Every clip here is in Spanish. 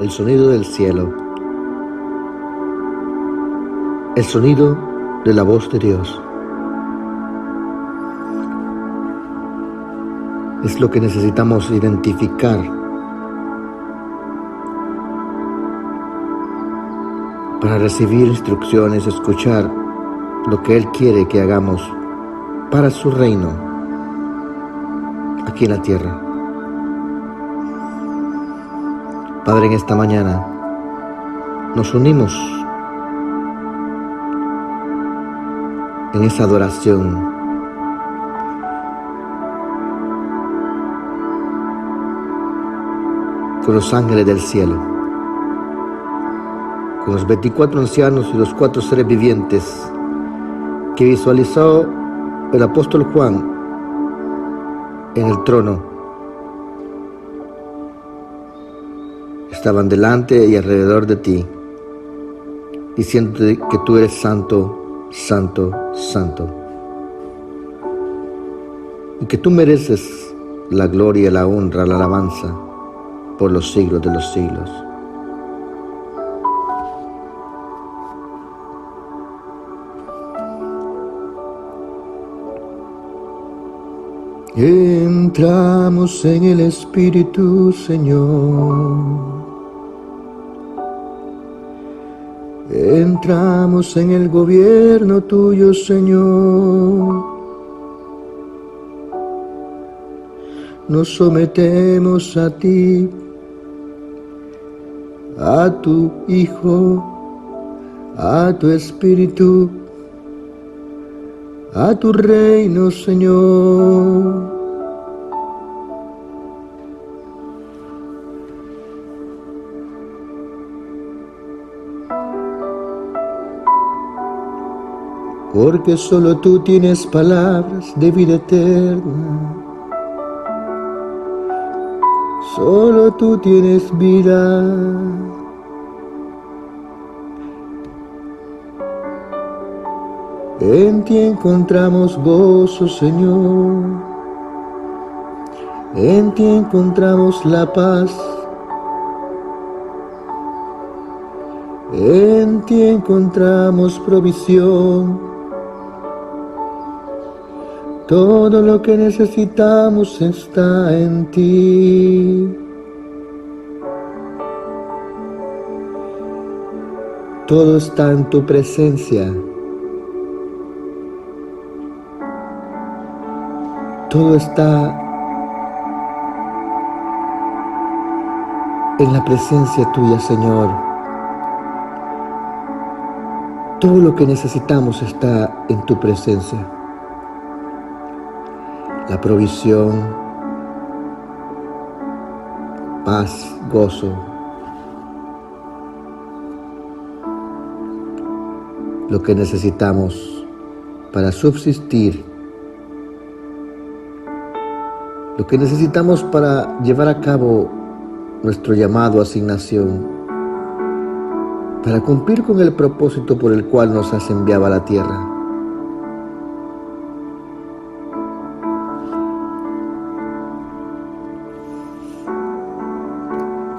el sonido del cielo, el sonido de la voz de Dios. Es lo que necesitamos identificar para recibir instrucciones, escuchar lo que Él quiere que hagamos para su reino aquí en la tierra. Padre, en esta mañana nos unimos en esa adoración con los ángeles del cielo, con los 24 ancianos y los 4 seres vivientes que visualizó el apóstol Juan en el trono. Estaban delante y alrededor de ti, diciéndote que tú eres santo, santo, santo, y que tú mereces la gloria, la honra, la alabanza por los siglos de los siglos. Entramos en el Espíritu, Señor. Entramos en el gobierno tuyo, Señor. Nos sometemos a ti, a tu Hijo, a tu Espíritu, a tu reino, Señor. Porque solo tú tienes palabras de vida eterna. Solo tú tienes vida. En ti encontramos gozo, Señor. En ti encontramos la paz. En ti encontramos provisión. Todo lo que necesitamos está en ti. Todo está en tu presencia. Todo está en la presencia tuya, Señor. Todo lo que necesitamos está en tu presencia. La provisión, paz, gozo. Lo que necesitamos para subsistir. Lo que necesitamos para llevar a cabo nuestro llamado, asignación, para cumplir con el propósito por el cual nos has enviado a la tierra.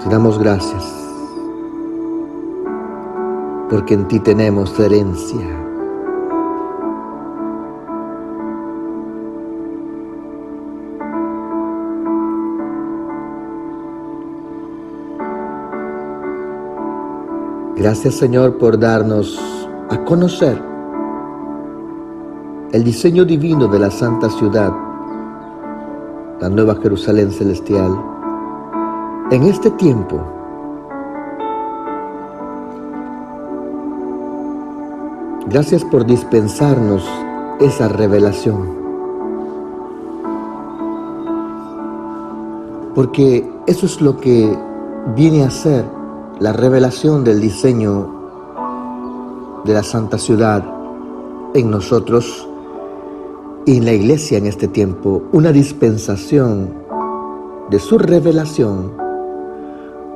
Te damos gracias, porque en ti tenemos herencia. Gracias, Señor, por darnos a conocer el diseño divino de la santa ciudad, la Nueva Jerusalén celestial. En este tiempo, gracias por dispensarnos esa revelación, porque eso es lo que viene a ser la revelación del diseño de la santa ciudad en nosotros y en la iglesia en este tiempo, una dispensación de su revelación,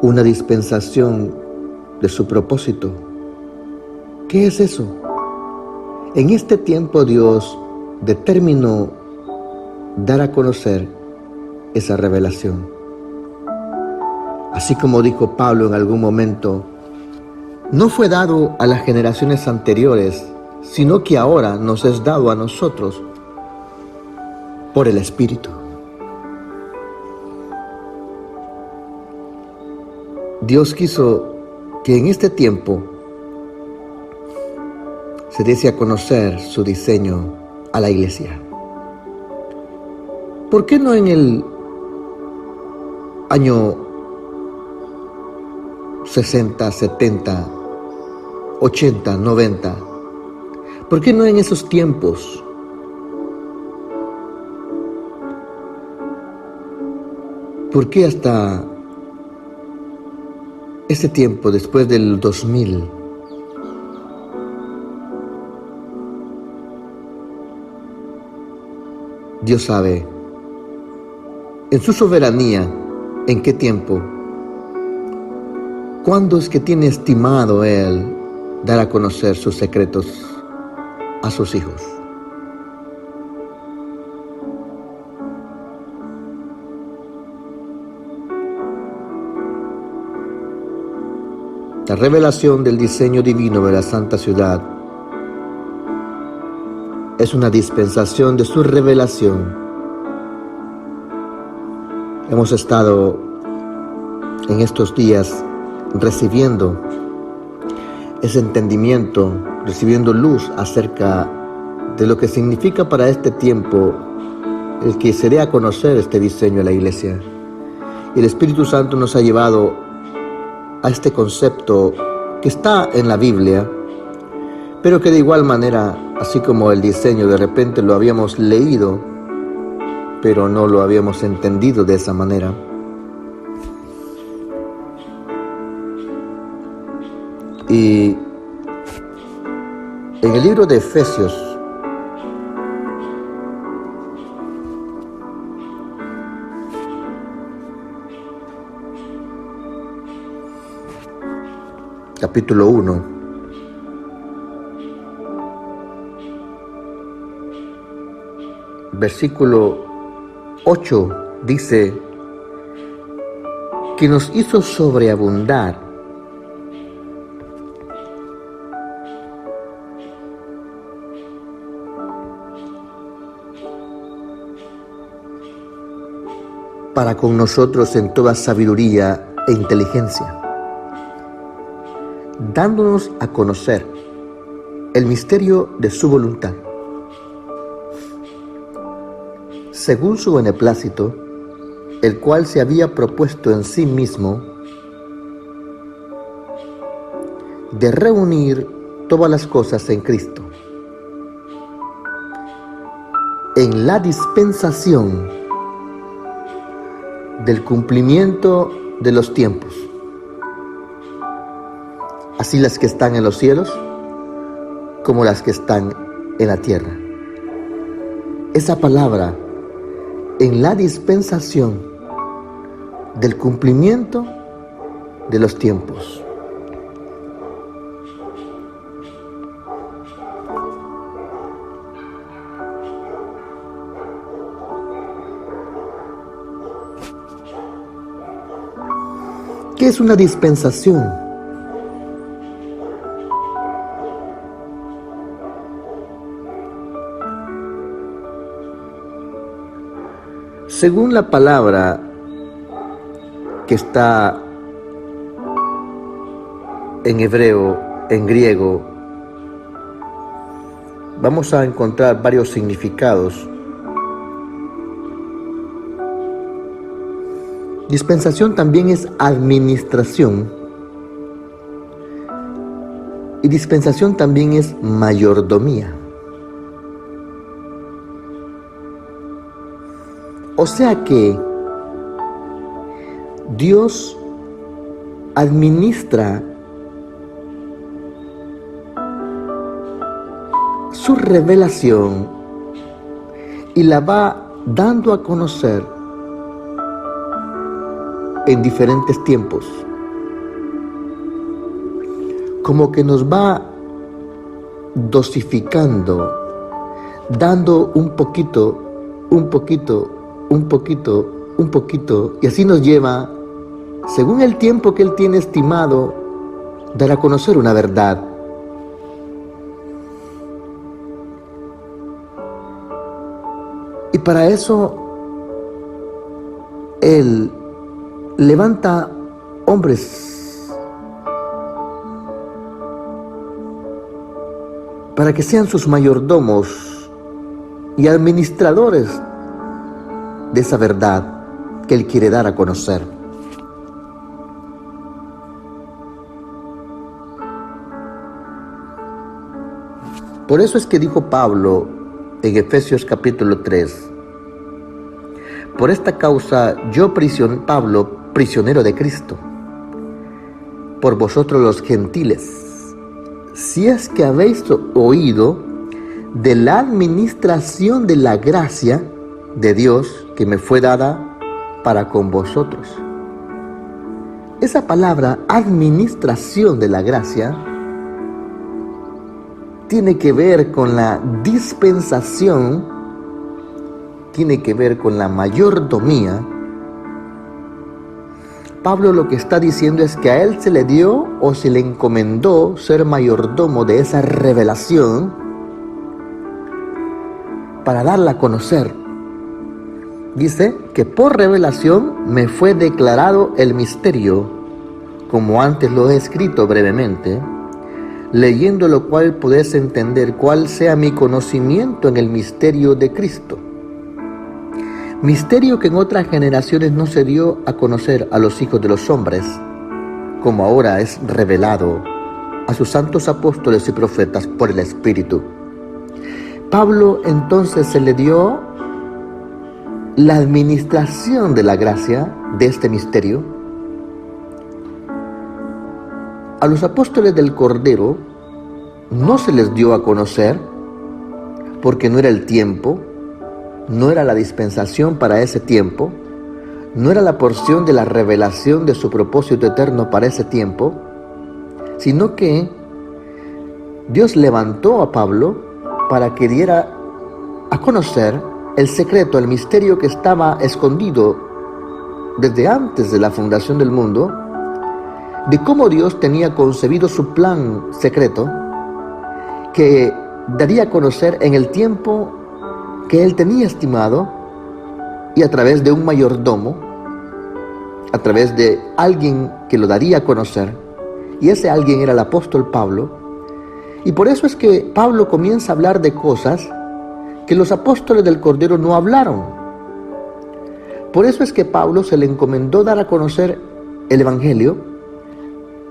una dispensación de su propósito. ¿Qué es eso? En este tiempo Dios determinó dar a conocer esa revelación. así como dijo Pablo en algún momento, no fue dado a las generaciones anteriores, sino que ahora nos es dado a nosotros por el Espíritu. Dios quiso que en este tiempo se diese a conocer su diseño a la iglesia. ¿Por qué no en el año 60, 70, 80, 90? ¿Por qué no en esos tiempos? ¿Por qué hasta ese tiempo, después del 2000? Dios sabe, en su soberanía, en qué tiempo, cuándo es que tiene estimado Él dar a conocer sus secretos a sus hijos. La revelación del diseño divino de la Santa Ciudad es una dispensación de su revelación. Hemos estado en estos días recibiendo ese entendimiento, recibiendo luz acerca de lo que significa para este tiempo el que se dé a conocer este diseño a la iglesia. Y el Espíritu Santo nos ha llevado a este concepto que está en la Biblia, pero que de igual manera, así como el diseño de repente lo habíamos leído, pero no lo habíamos entendido de esa manera. Y en el libro de Efesios, capítulo 1, versículo 8, dice que nos hizo sobreabundar para con nosotros en toda sabiduría e inteligencia, dándonos a conocer el misterio de su voluntad, según su beneplácito, el cual se había propuesto en sí mismo de reunir todas las cosas en Cristo, en la dispensación del cumplimiento de los tiempos, así las que están en los cielos como las que están en la tierra. Esa palabra, en la dispensación del cumplimiento de los tiempos. ¿Qué es una dispensación? Según la palabra que está en hebreo, en griego, vamos a encontrar varios significados. Dispensación también es administración y dispensación también es mayordomía. O sea que Dios administra su revelación y la va dando a conocer en diferentes tiempos, como que nos va dosificando, dando un poquito, un poquito, un poquito, un poquito, y así nos lleva según el tiempo que Él tiene estimado, dar a conocer una verdad. Y para eso Él levanta hombres para que sean sus mayordomos y administradores de esa verdad que Él quiere dar a conocer. Por eso es que dijo Pablo en Efesios capítulo 3, por esta causa yo, Pablo, prisionero de Cristo, por vosotros los gentiles, si es que habéis oído de la administración de la gracia de Dios que me fue dada para con vosotros. Esa palabra, administración de la gracia, tiene que ver con la dispensación, tiene que ver con la mayordomía. Pablo lo que está diciendo es que a él se le dio o se le encomendó ser mayordomo de esa revelación para darla a conocer. Dice que por revelación me fue declarado el misterio, como antes lo he escrito brevemente, leyendo lo cual podés entender cuál sea mi conocimiento en el misterio de Cristo. Misterio que en otras generaciones no se dio a conocer a los hijos de los hombres, como ahora es revelado a sus santos apóstoles y profetas por el Espíritu. Pablo entonces se le dio la administración de la gracia de este misterio. A los apóstoles del Cordero no se les dio a conocer porque no era el tiempo, no era la dispensación para ese tiempo, no era la porción de la revelación de su propósito eterno para ese tiempo, sino que Dios levantó a Pablo para que diera a conocer el secreto, el misterio que estaba escondido desde antes de la fundación del mundo, de cómo Dios tenía concebido su plan secreto que daría a conocer en el tiempo que Él tenía estimado y a través de un mayordomo, a través de alguien que lo daría a conocer, y ese alguien era el apóstol Pablo. Y por eso es que Pablo comienza a hablar de cosas que los apóstoles del Cordero no hablaron. Por eso es que Pablo se le encomendó dar a conocer el Evangelio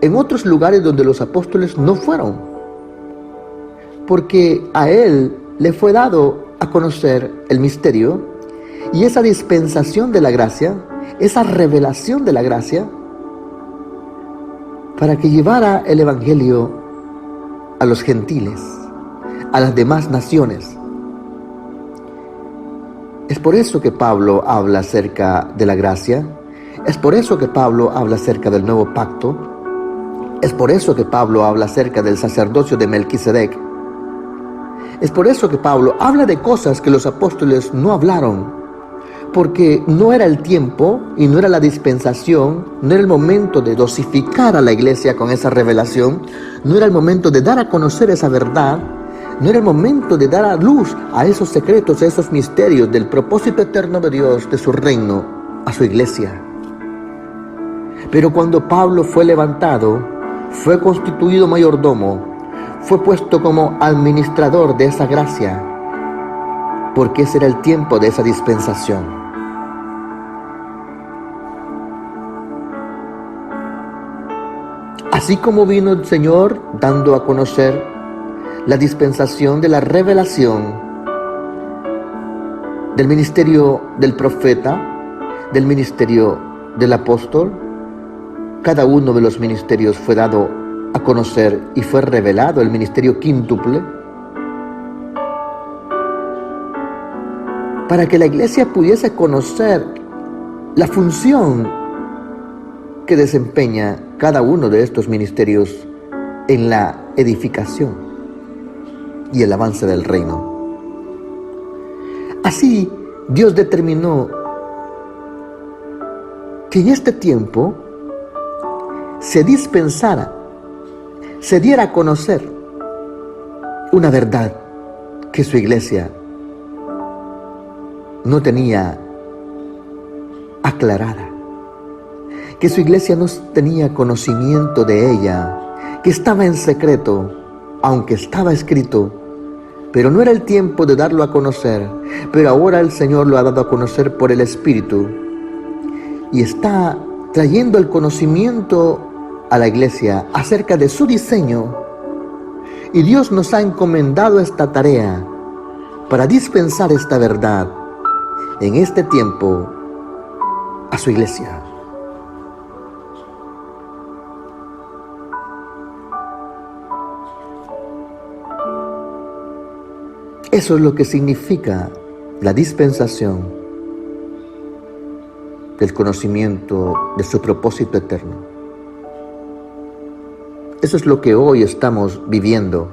en otros lugares donde los apóstoles no fueron, porque a él le fue dado a conocer el misterio y esa dispensación de la gracia, esa revelación de la gracia, para que llevara el Evangelio a los gentiles, a las demás naciones. Es por eso que Pablo habla acerca de la gracia, es por eso que Pablo habla acerca del nuevo pacto, es por eso que Pablo habla acerca del sacerdocio de Melquisedec. Es por eso que Pablo habla de cosas que los apóstoles no hablaron, porque no era el tiempo y no era la dispensación, no era el momento de dosificar a la iglesia con esa revelación, no era el momento de dar a conocer esa verdad, no era el momento de dar a luz a esos secretos, a esos misterios del propósito eterno de Dios, de su reino, a su iglesia. Pero cuando Pablo fue levantado, fue constituido mayordomo, fue puesto como administrador de esa gracia, porque ese era el tiempo de esa dispensación. Así como vino el Señor dando a conocer la dispensación de la revelación del ministerio del profeta, del ministerio del apóstol, cada uno de los ministerios fue dado a conocer y fue revelado el ministerio quíntuple para que la iglesia pudiese conocer la función que desempeña cada uno de estos ministerios en la edificación y el avance del reino. Así, Dios determinó que en este tiempo se dispensara, se diera a conocer una verdad que su iglesia no tenía aclarada, que su iglesia no tenía conocimiento de ella, que estaba en secreto, aunque estaba escrito, pero no era el tiempo de darlo a conocer. Pero ahora el Señor lo ha dado a conocer por el Espíritu y está trayendo el conocimiento a la iglesia acerca de su diseño. Y Dios nos ha encomendado esta tarea para dispensar esta verdad en este tiempo a su iglesia. Eso es lo que significa la dispensación del conocimiento de su propósito eterno. Eso es lo que hoy estamos viviendo.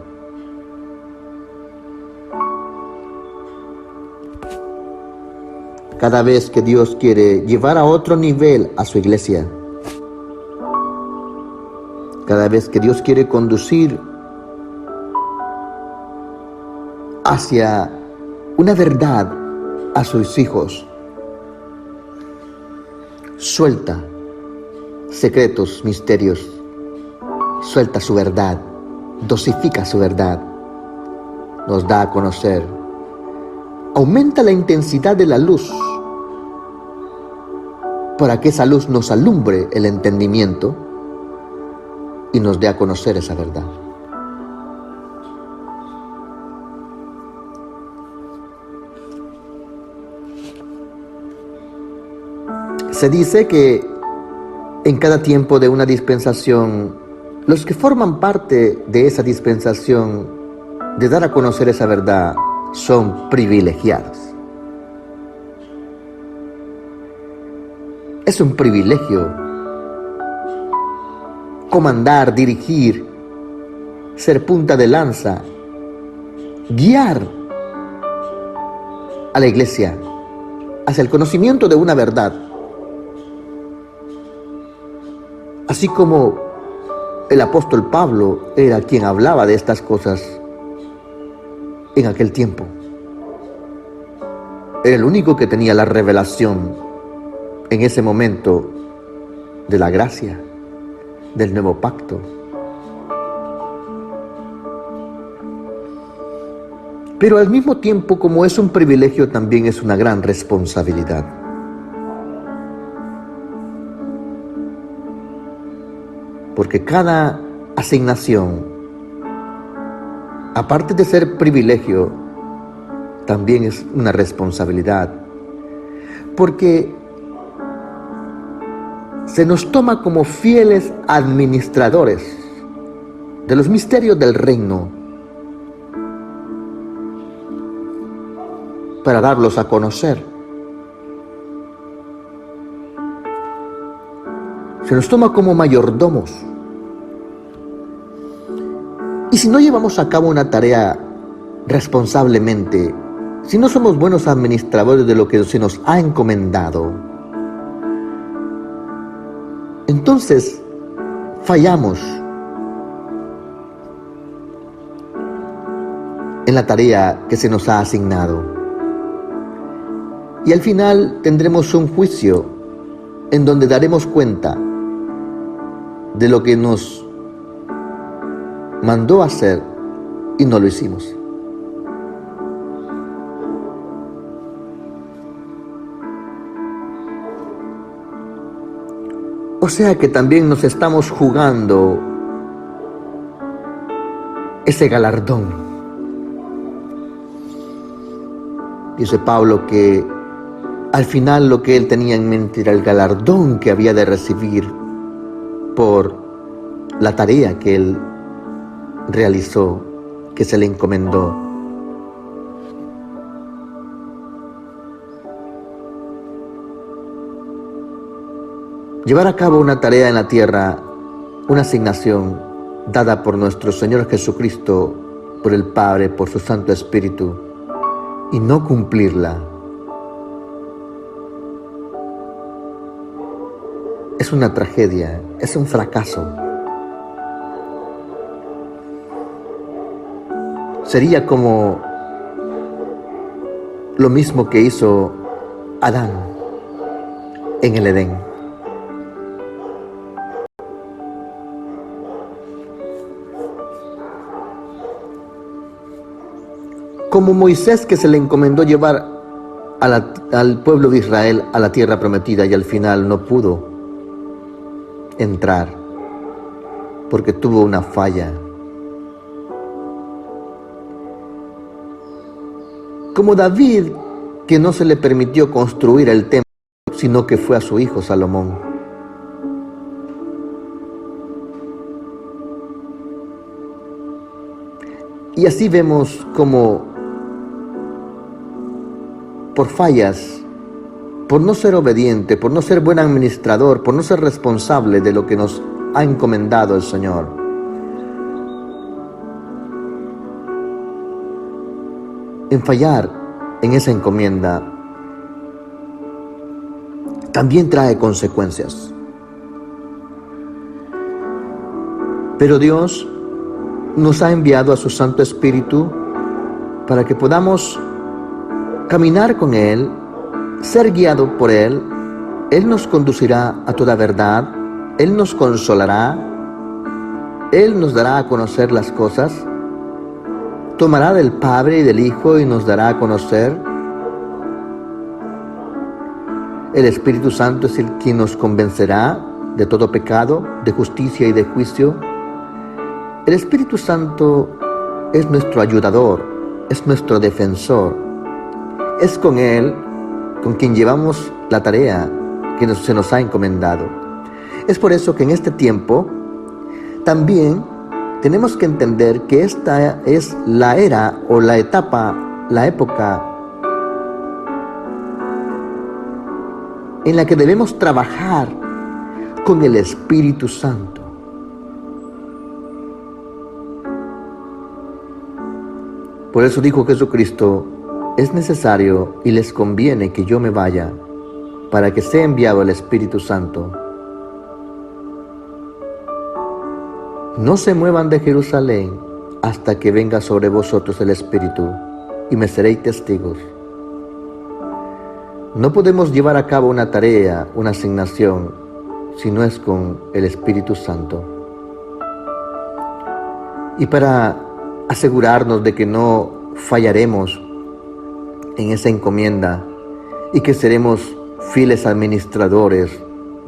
Cada vez que Dios quiere llevar a otro nivel a su iglesia, cada vez que Dios quiere conducir hacia una verdad a sus hijos, suelta secretos, misterios, suelta su verdad, dosifica su verdad, nos da a conocer, aumenta la intensidad de la luz para que esa luz nos alumbre el entendimiento y nos dé a conocer esa verdad. Se dice que en cada tiempo de una dispensación, los que forman parte de esa dispensación de dar a conocer esa verdad son privilegiados. Es un privilegio comandar, dirigir, ser punta de lanza, guiar a la iglesia hacia el conocimiento de una verdad. Así como el apóstol Pablo era quien hablaba de estas cosas en aquel tiempo. Era el único que tenía la revelación en ese momento de la gracia, del nuevo pacto. Pero al mismo tiempo, como es un privilegio, también es una gran responsabilidad. Porque cada asignación, aparte de ser privilegio, también es una responsabilidad. Porque se nos toma como fieles administradores de los misterios del reino para darlos a conocer. Se nos toma como mayordomos. Y si no llevamos a cabo una tarea responsablemente, si no somos buenos administradores de lo que se nos ha encomendado, entonces fallamos en la tarea que se nos ha asignado. Y al final tendremos un juicio en donde daremos cuenta de lo que nos mandó a hacer y no lo hicimos. O sea que también nos estamos jugando ese galardón. Dice Pablo que al final lo que él tenía en mente era el galardón que había de recibir por la tarea que él realizó, que se le encomendó. Llevar a cabo una tarea en la tierra, una asignación dada por nuestro Señor Jesucristo, por el Padre, por su Santo Espíritu, y no cumplirla, es una tragedia, es un fracaso. Sería como lo mismo que hizo Adán en el Edén. Como Moisés, que se le encomendó llevar al pueblo de Israel a la tierra prometida y al final no pudo entrar porque tuvo una falla. Como David, que no se le permitió construir el templo, sino que fue a su hijo Salomón. Y así vemos como por fallas, por no ser obediente, por no ser buen administrador, por no ser responsable de lo que nos ha encomendado el Señor, en fallar en esa encomienda, también trae consecuencias. Pero Dios nos ha enviado a su Santo Espíritu para que podamos caminar con Él, ser guiado por Él. Él nos conducirá a toda verdad, Él nos consolará, Él nos dará a conocer las cosas, tomará del Padre y del Hijo y nos dará a conocer. El Espíritu Santo es el quien nos convencerá de todo pecado, de justicia y de juicio. El Espíritu Santo es nuestro ayudador, es nuestro defensor. Es con Él con quien llevamos la tarea que se nos ha encomendado. Es por eso que en este tiempo también tenemos que entender que esta es la era o la etapa, la época en la que debemos trabajar con el Espíritu Santo. Por eso dijo Jesucristo: es necesario y les conviene que yo me vaya para que sea enviado el Espíritu Santo. No se muevan de Jerusalén hasta que venga sobre vosotros el Espíritu, y me seréis testigos. No podemos llevar a cabo una tarea, una asignación, si no es con el Espíritu Santo. Y para asegurarnos de que no fallaremos en esa encomienda y que seremos fieles administradores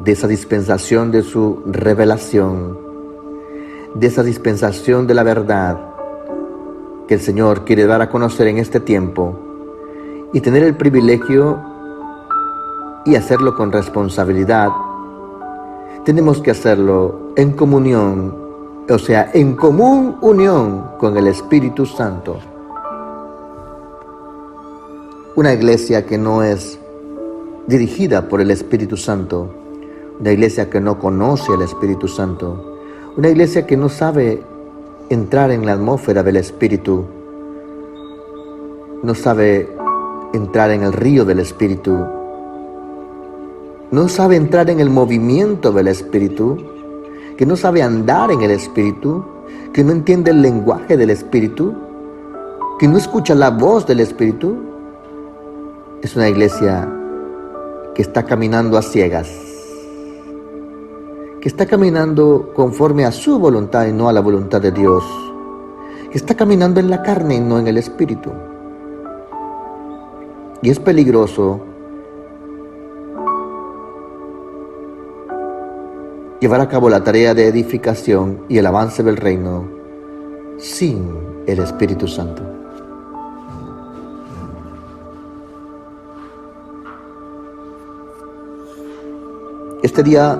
de esa dispensación de su revelación, de esa dispensación de la verdad que el Señor quiere dar a conocer en este tiempo, y tener el privilegio y hacerlo con responsabilidad, tenemos que hacerlo en comunión, o sea, en común unión con el Espíritu Santo. Una iglesia que no es dirigida por el Espíritu Santo, una iglesia que no conoce al Espíritu Santo, una iglesia que no sabe entrar en la atmósfera del Espíritu, no sabe entrar en el río del Espíritu, no sabe entrar en el movimiento del Espíritu, que no sabe andar en el Espíritu, que no entiende el lenguaje del Espíritu, que no escucha la voz del Espíritu. Es una iglesia que está caminando a ciegas, que está caminando conforme a su voluntad y no a la voluntad de Dios, que está caminando en la carne y no en el Espíritu. Y es peligroso llevar a cabo la tarea de edificación y el avance del reino sin el Espíritu Santo. Este día,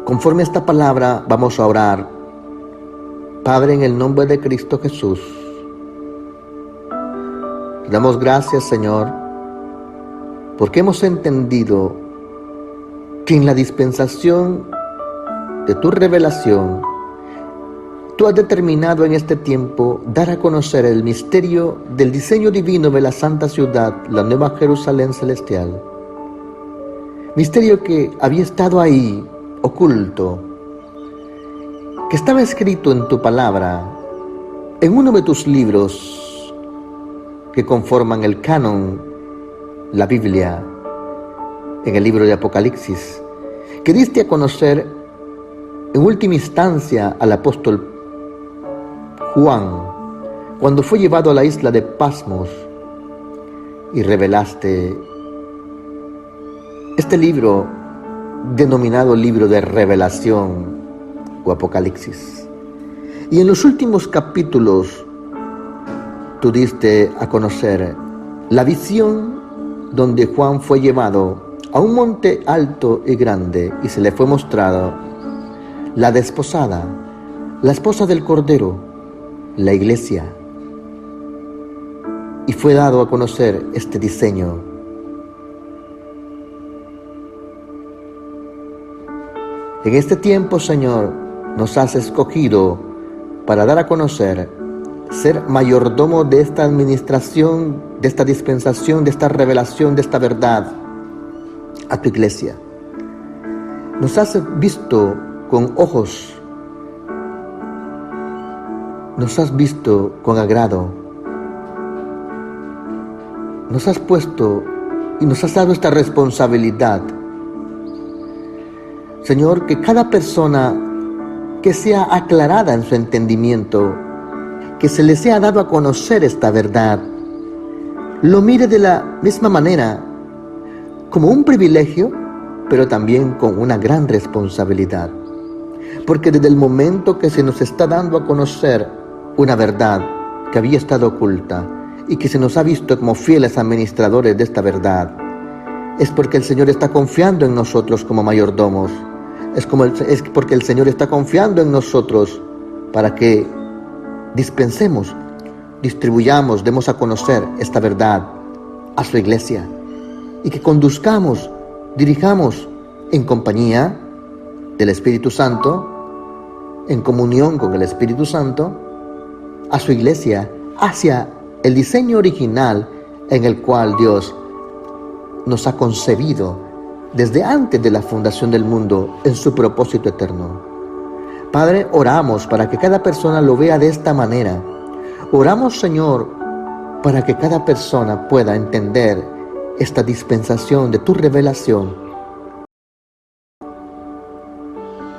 conforme a esta palabra, vamos a orar. Padre, en el nombre de Cristo Jesús, te damos gracias, Señor, porque hemos entendido que en la dispensación de tu revelación, tú has determinado en este tiempo dar a conocer el misterio del diseño divino de la santa ciudad, la Nueva Jerusalén celestial. Misterio que había estado ahí, oculto, que estaba escrito en tu palabra, en uno de tus libros que conforman el canon, la Biblia, en el libro de Apocalipsis, que diste a conocer en última instancia al apóstol Juan, cuando fue llevado a la isla de Patmos y revelaste este libro denominado libro de revelación o Apocalipsis. Y en los últimos capítulos tú diste a conocer la visión donde Juan fue llevado a un monte alto y grande y se le fue mostrado la desposada, la esposa del Cordero, la iglesia. Y fue dado a conocer este diseño. En este tiempo, Señor, nos has escogido para dar a conocer, ser mayordomo de esta administración, de esta dispensación, de esta revelación, de esta verdad a tu iglesia. Nos has visto con ojos, nos has visto con agrado, nos has puesto y nos has dado esta responsabilidad. Señor, que cada persona que sea aclarada en su entendimiento, que se le sea dado a conocer esta verdad, lo mire de la misma manera, como un privilegio, pero también con una gran responsabilidad. Porque desde el momento que se nos está dando a conocer una verdad que había estado oculta y que se nos ha visto como fieles administradores de esta verdad, es porque el Señor está confiando en nosotros como mayordomos. Es porque el Señor está confiando en nosotros para que dispensemos, distribuyamos, demos a conocer esta verdad a su iglesia y que conduzcamos, dirijamos en compañía del Espíritu Santo, en comunión con el Espíritu Santo, a su iglesia hacia el diseño original en el cual Dios nos ha concebido desde antes de la fundación del mundo en su propósito eterno. Padre, oramos para que cada persona lo vea de esta manera. Oramos, Señor, para que cada persona pueda entender esta dispensación de tu revelación.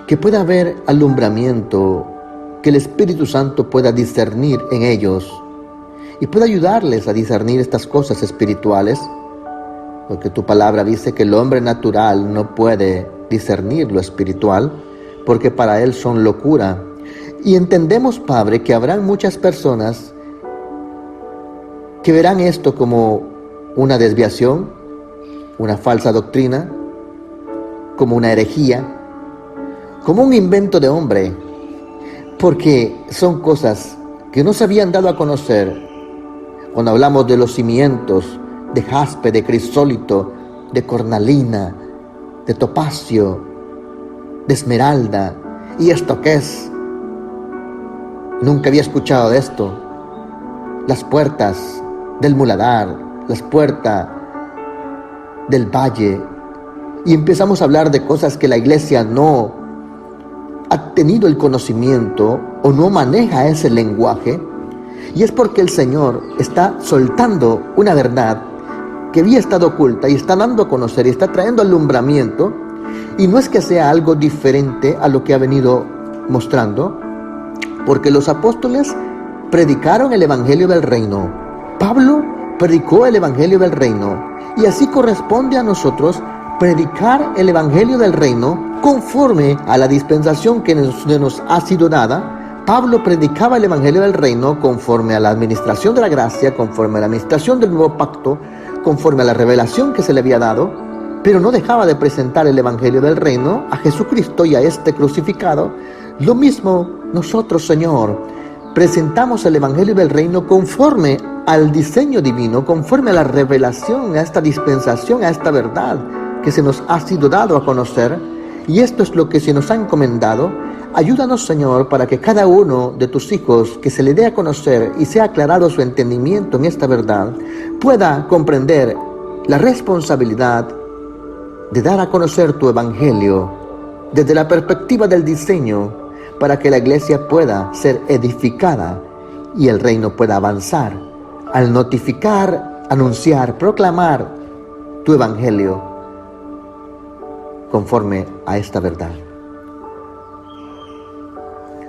Que pueda haber alumbramiento, que el Espíritu Santo pueda discernir en ellos y pueda ayudarles a discernir estas cosas espirituales. Porque tu palabra dice que el hombre natural no puede discernir lo espiritual, porque para él son locura. Y entendemos, Padre, que habrán muchas personas que verán esto como una desviación, una falsa doctrina, como una herejía, como un invento de hombre, porque son cosas que no se habían dado a conocer. Cuando hablamos de los cimientos, de jaspe, de crisólito, de cornalina, de topacio, de esmeralda. ¿Y esto qué es? Nunca había escuchado de esto. Las puertas del Muladar, las puertas del valle. Y empezamos a hablar de cosas que la iglesia no ha tenido el conocimiento o no maneja ese lenguaje. Y es porque el Señor está soltando una verdad que había estado oculta y está dando a conocer y está trayendo alumbramiento, y no es que sea algo diferente a lo que ha venido mostrando, porque los apóstoles predicaron el evangelio del reino. Pablo predicó el evangelio del reino, y así corresponde a nosotros predicar el evangelio del reino conforme a la dispensación que nos ha sido dada. Pablo predicaba el evangelio del reino conforme a la administración de la gracia, conforme a la administración del nuevo pacto, conforme a la revelación que se le había dado, pero no dejaba de presentar el evangelio del reino, a Jesucristo y a este crucificado. Lo mismo nosotros, Señor, presentamos el evangelio del reino conforme al diseño divino, conforme a la revelación, a esta dispensación, a esta verdad que se nos ha sido dado a conocer, y esto es lo que se nos ha encomendado. Ayúdanos, Señor, para que cada uno de tus hijos que se le dé a conocer y sea aclarado su entendimiento en esta verdad, pueda comprender la responsabilidad de dar a conocer tu evangelio desde la perspectiva del diseño para que la iglesia pueda ser edificada y el reino pueda avanzar al notificar, anunciar, proclamar tu evangelio conforme a esta verdad.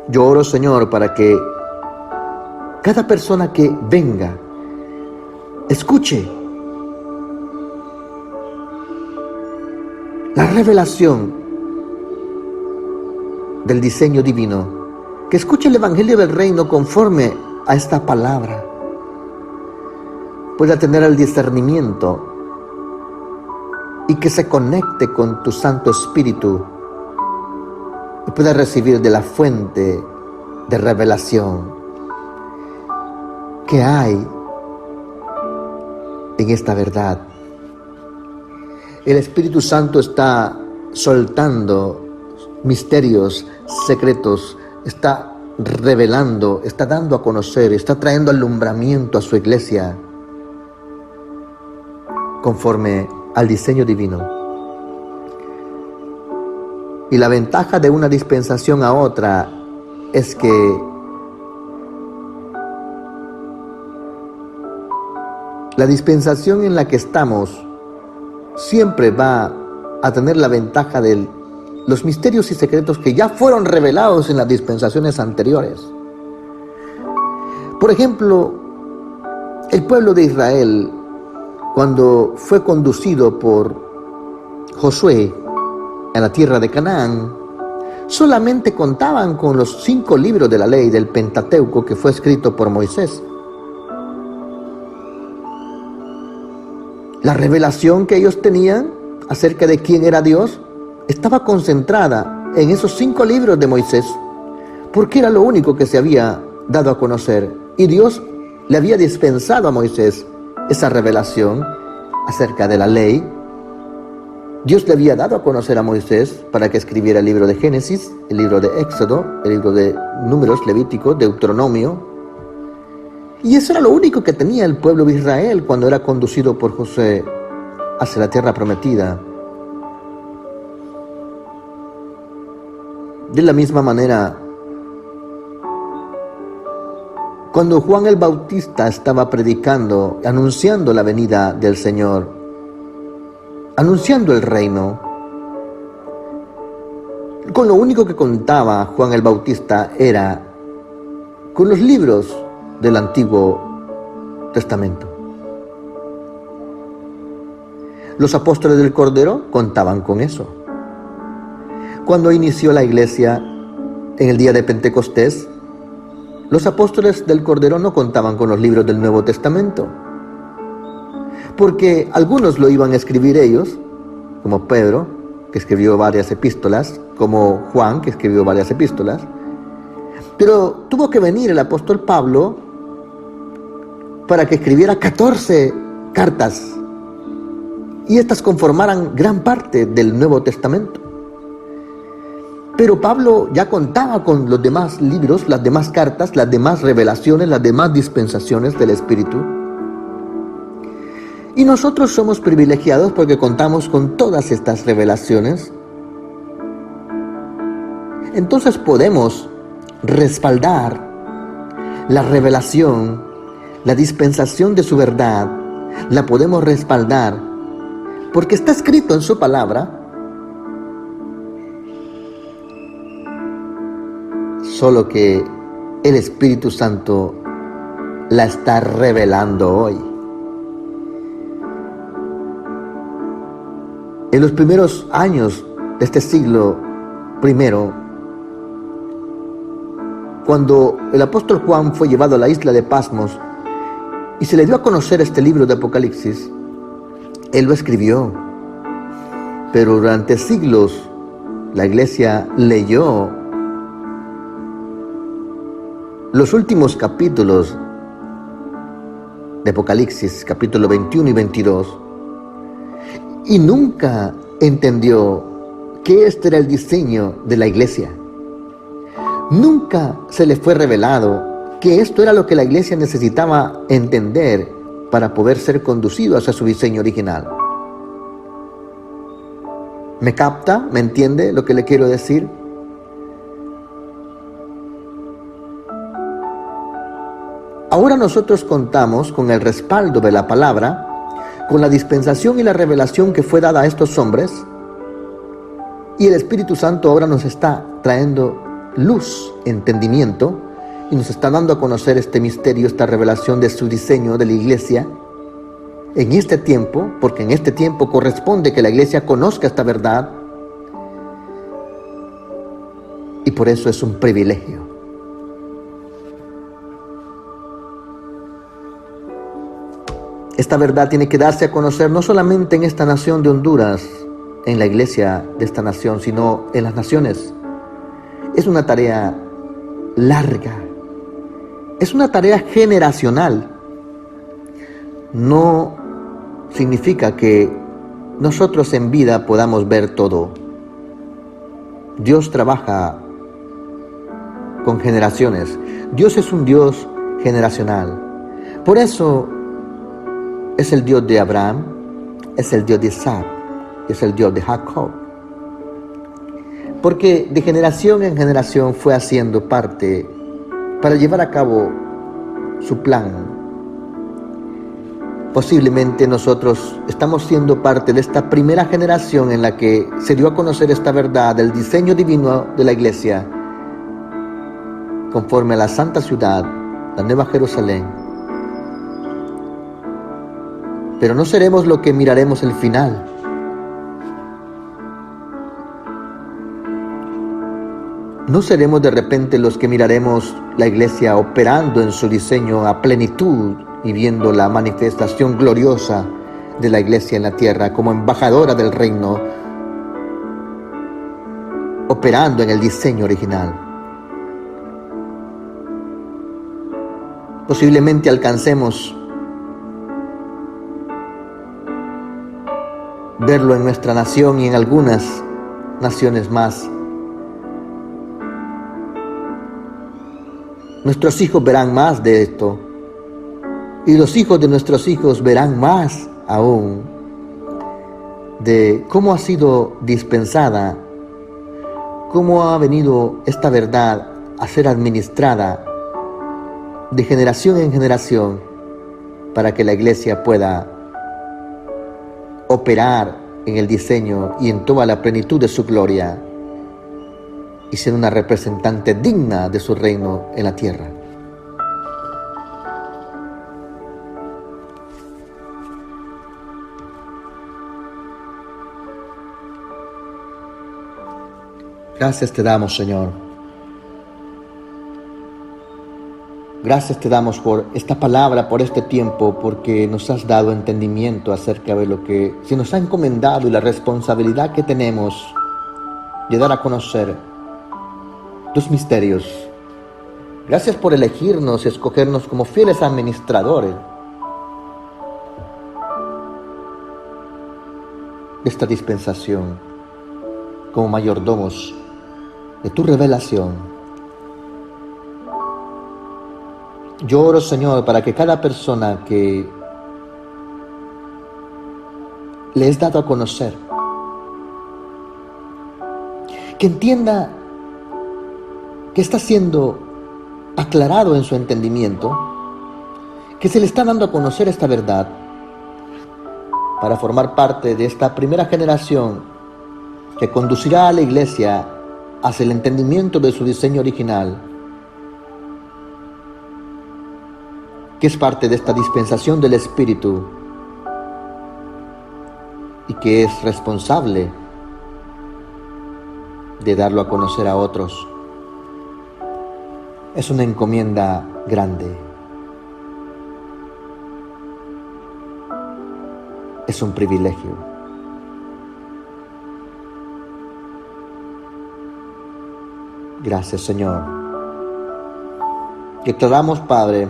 Yo oro, Señor, para que cada persona que venga escuche la revelación del diseño divino, que escuche el evangelio del reino conforme a esta palabra, pueda tener el discernimiento y que se conecte con tu Santo Espíritu y pueda recibir de la fuente de revelación que hay en esta verdad. El Espíritu Santo está soltando misterios, secretos, está revelando, está dando a conocer, está trayendo alumbramiento a su iglesia conforme al diseño divino. Y la ventaja de una dispensación a otra es que la dispensación en la que estamos siempre va a tener la ventaja de los misterios y secretos que ya fueron revelados en las dispensaciones anteriores. Por ejemplo, el pueblo de Israel, cuando fue conducido por Josué a la tierra de Canaán, solamente contaban con los 5 libros de la ley del Pentateuco que fue escrito por Moisés. La revelación que ellos tenían acerca de quién era Dios estaba concentrada en esos 5 libros de Moisés, porque era lo único que se había dado a conocer. Y Dios le había dispensado a Moisés esa revelación acerca de la ley. Dios le había dado a conocer a Moisés para que escribiera el libro de Génesis, el libro de Éxodo, el libro de Números, Levítico, Deuteronomio. Y eso era lo único que tenía el pueblo de Israel cuando era conducido por Josué hacia la tierra prometida. De la misma manera, cuando Juan el Bautista estaba predicando, anunciando la venida del Señor, anunciando el reino, con lo único que contaba Juan el Bautista era con los libros del Antiguo Testamento. Los apóstoles del Cordero contaban con eso. Cuando inició la iglesia en el día de Pentecostés, los apóstoles del Cordero no contaban con los libros del Nuevo Testamento, porque algunos lo iban a escribir ellos, como Pedro, que escribió varias epístolas, como Juan, que escribió varias epístolas, pero tuvo que venir el apóstol Pablo para que escribiera 14 cartas, y estas conformaran gran parte del Nuevo Testamento. Pero Pablo ya contaba con los demás libros, las demás cartas, las demás revelaciones, las demás dispensaciones del Espíritu. Y nosotros somos privilegiados porque contamos con todas estas revelaciones. Entonces podemos respaldar la revelación, la dispensación de su verdad, la podemos respaldar porque está escrito en su palabra. Solo que el Espíritu Santo la está revelando hoy. En los primeros años de este siglo primero, cuando el apóstol Juan fue llevado a la isla de Patmos y se le dio a conocer este libro de Apocalipsis, él lo escribió. Pero durante siglos la iglesia leyó los últimos capítulos de Apocalipsis, capítulo 21 y 22, y nunca entendió que este era el diseño de la iglesia. Nunca se le fue revelado que esto era lo que la iglesia necesitaba entender para poder ser conducido hacia su diseño original. ¿Me capta? ¿Me entiende lo que le quiero decir? Ahora nosotros contamos con el respaldo de la palabra, con la dispensación y la revelación que fue dada a estos hombres, y el Espíritu Santo ahora nos está trayendo luz, entendimiento, y nos está dando a conocer este misterio, esta revelación de su diseño de la iglesia en este tiempo, porque en este tiempo corresponde que la iglesia conozca esta verdad, y por eso es un privilegio. Esta verdad tiene que darse a conocer no solamente en esta nación de Honduras, en la iglesia de esta nación, sino en las naciones. Es una tarea larga, es una tarea generacional. No significa que nosotros en vida podamos ver todo. Dios trabaja con generaciones. Dios es un Dios generacional. Por eso es el Dios de Abraham, es el Dios de Isaac, es el Dios de Jacob. Porque de generación en generación fue haciendo parte para llevar a cabo su plan. Posiblemente nosotros estamos siendo parte de esta primera generación en la que se dio a conocer esta verdad del diseño divino de la iglesia, conforme a la santa ciudad, la Nueva Jerusalén. Pero no seremos lo que miraremos el final. No seremos de repente los que miraremos la iglesia operando en su diseño a plenitud y viendo la manifestación gloriosa de la iglesia en la tierra como embajadora del reino, operando en el diseño original. Posiblemente alcancemos verlo en nuestra nación y en algunas naciones más. Nuestros hijos verán más de esto, y los hijos de nuestros hijos verán más aún de cómo ha sido dispensada, cómo ha venido esta verdad a ser administrada de generación en generación para que la iglesia pueda operar en el diseño y en toda la plenitud de su gloria y ser una representante digna de su reino en la tierra. Gracias te damos, Señor. Gracias te damos por esta palabra, por este tiempo, porque nos has dado entendimiento acerca de lo que se nos ha encomendado y la responsabilidad que tenemos de dar a conocer tus misterios. Gracias por elegirnos y escogernos como fieles administradores de esta dispensación, como mayordomos de tu revelación. Yo oro, Señor, para que cada persona que le es dado a conocer, que entienda que está siendo aclarado en su entendimiento, que se le está dando a conocer esta verdad para formar parte de esta primera generación que conducirá a la iglesia hacia el entendimiento de su diseño original, que es parte de esta dispensación del Espíritu y que es responsable de darlo a conocer a otros. Es una encomienda grande. Es un privilegio. Gracias, Señor. Que te damos, Padre,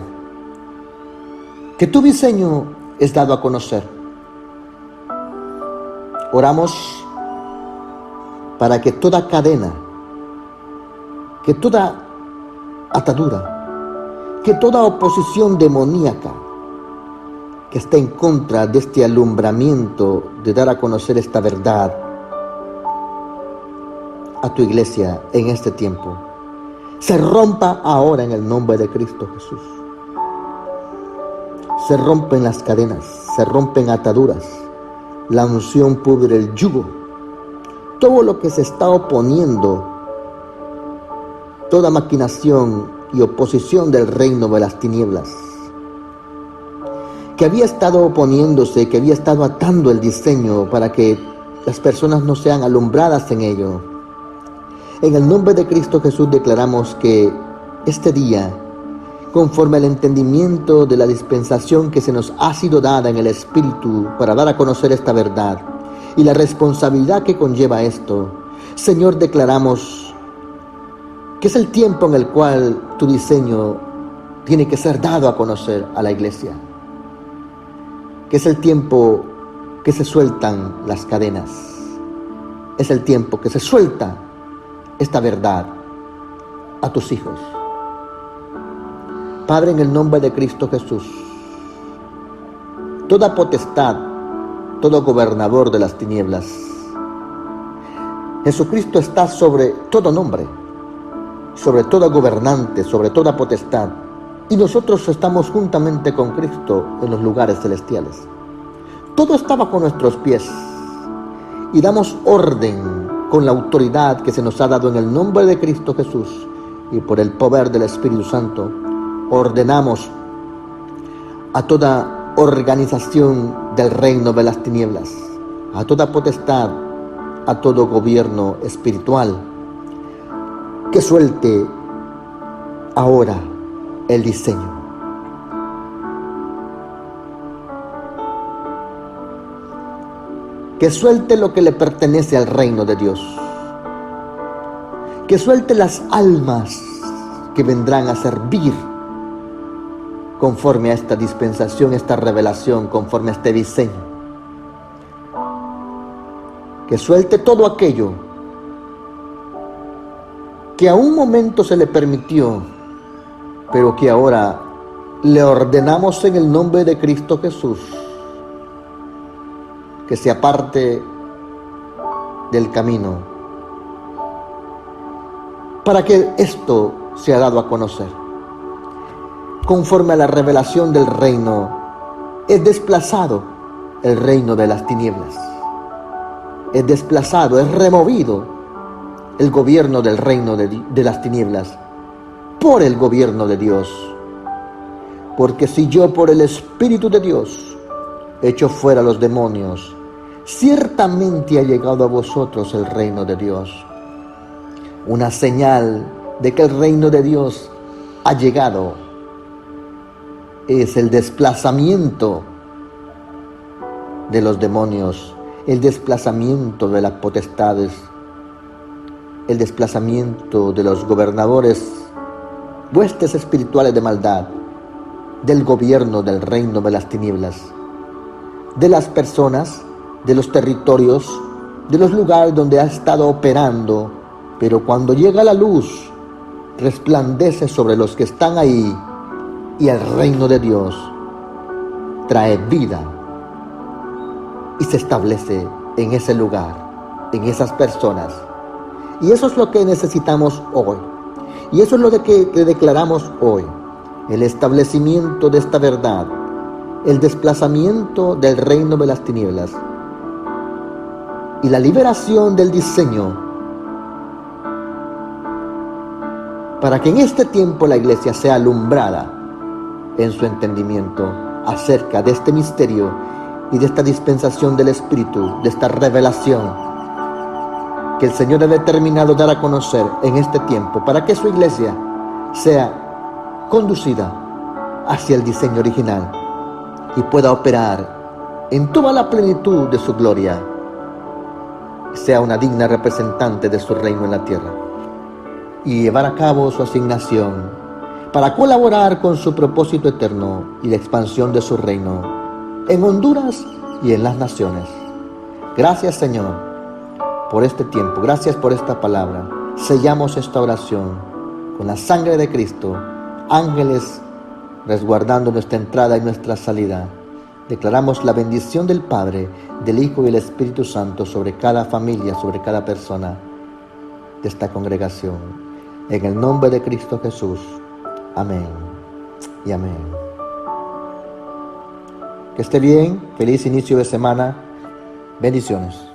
que tu diseño es dado a conocer. Oramos para que toda cadena, que toda atadura, que toda oposición demoníaca que esté en contra de este alumbramiento de dar a conocer esta verdad, a tu iglesia en este tiempo. Se rompa ahora en el nombre de Cristo Jesús. Se rompen las cadenas, se rompen ataduras. La unción pudre el yugo. Todo lo que se está oponiendo, toda maquinación y oposición del reino de las tinieblas, que había estado oponiéndose, que había estado atando el diseño para que las personas no sean alumbradas en ello. En el nombre de Cristo Jesús declaramos que este día, conforme al entendimiento de la dispensación que se nos ha sido dada en el Espíritu para dar a conocer esta verdad y la responsabilidad que conlleva esto, Señor, declaramos que es el tiempo en el cual tu diseño tiene que ser dado a conocer a la iglesia, que es el tiempo que se sueltan las cadenas, es el tiempo que se suelta esta verdad a tus hijos. Padre, en el nombre de Cristo Jesús, toda potestad, todo gobernador de las tinieblas, Jesucristo está sobre todo nombre, sobre todo gobernante, sobre toda potestad, y nosotros estamos juntamente con Cristo en los lugares celestiales. Todo está bajo nuestros pies y damos orden con la autoridad que se nos ha dado en el nombre de Cristo Jesús y por el poder del Espíritu Santo. Ordenamos a toda organización del reino de las tinieblas, a toda potestad, a todo gobierno espiritual, que suelte ahora el diseño. Que suelte lo que le pertenece al reino de Dios. Que suelte las almas que vendrán a servir conforme a esta dispensación, esta revelación, conforme a este diseño. Que suelte todo aquello que a un momento se le permitió, pero que ahora le ordenamos en el nombre de Cristo Jesús que se aparte del camino, para que esto sea dado a conocer. Conforme a la revelación del reino, es desplazado el reino de las tinieblas. Es desplazado, es removido el gobierno del reino de las tinieblas por el gobierno de Dios. Porque si yo por el Espíritu de Dios echo fuera los demonios, ciertamente ha llegado a vosotros el reino de Dios. Una señal de que el reino de Dios ha llegado es el desplazamiento de los demonios, el desplazamiento de las potestades, el desplazamiento de los gobernadores, huestes espirituales de maldad, del gobierno del reino de las tinieblas, de las personas, de los territorios, de los lugares donde ha estado operando, pero cuando llega la luz, resplandece sobre los que están ahí, y el reino de Dios trae vida y se establece en ese lugar, en esas personas. Y eso es lo que necesitamos hoy. Y eso es lo que declaramos hoy. El establecimiento de esta verdad, el desplazamiento del reino de las tinieblas y la liberación del diseño, para que en este tiempo la iglesia sea alumbrada en su entendimiento acerca de este misterio y de esta dispensación del Espíritu, de esta revelación que el Señor ha determinado dar a conocer en este tiempo, para que su iglesia sea conducida hacia el diseño original y pueda operar en toda la plenitud de su gloria, sea una digna representante de su reino en la tierra y llevar a cabo su asignación para colaborar con su propósito eterno y la expansión de su reino en Honduras y en las naciones. Gracias, Señor, por este tiempo. Gracias por esta palabra. Sellamos esta oración con la sangre de Cristo, ángeles resguardando nuestra entrada y nuestra salida. Declaramos la bendición del Padre, del Hijo y del Espíritu Santo sobre cada familia, sobre cada persona. de esta congregación. En el nombre de Cristo Jesús. Amén y amén. Que esté bien, feliz inicio de semana. Bendiciones.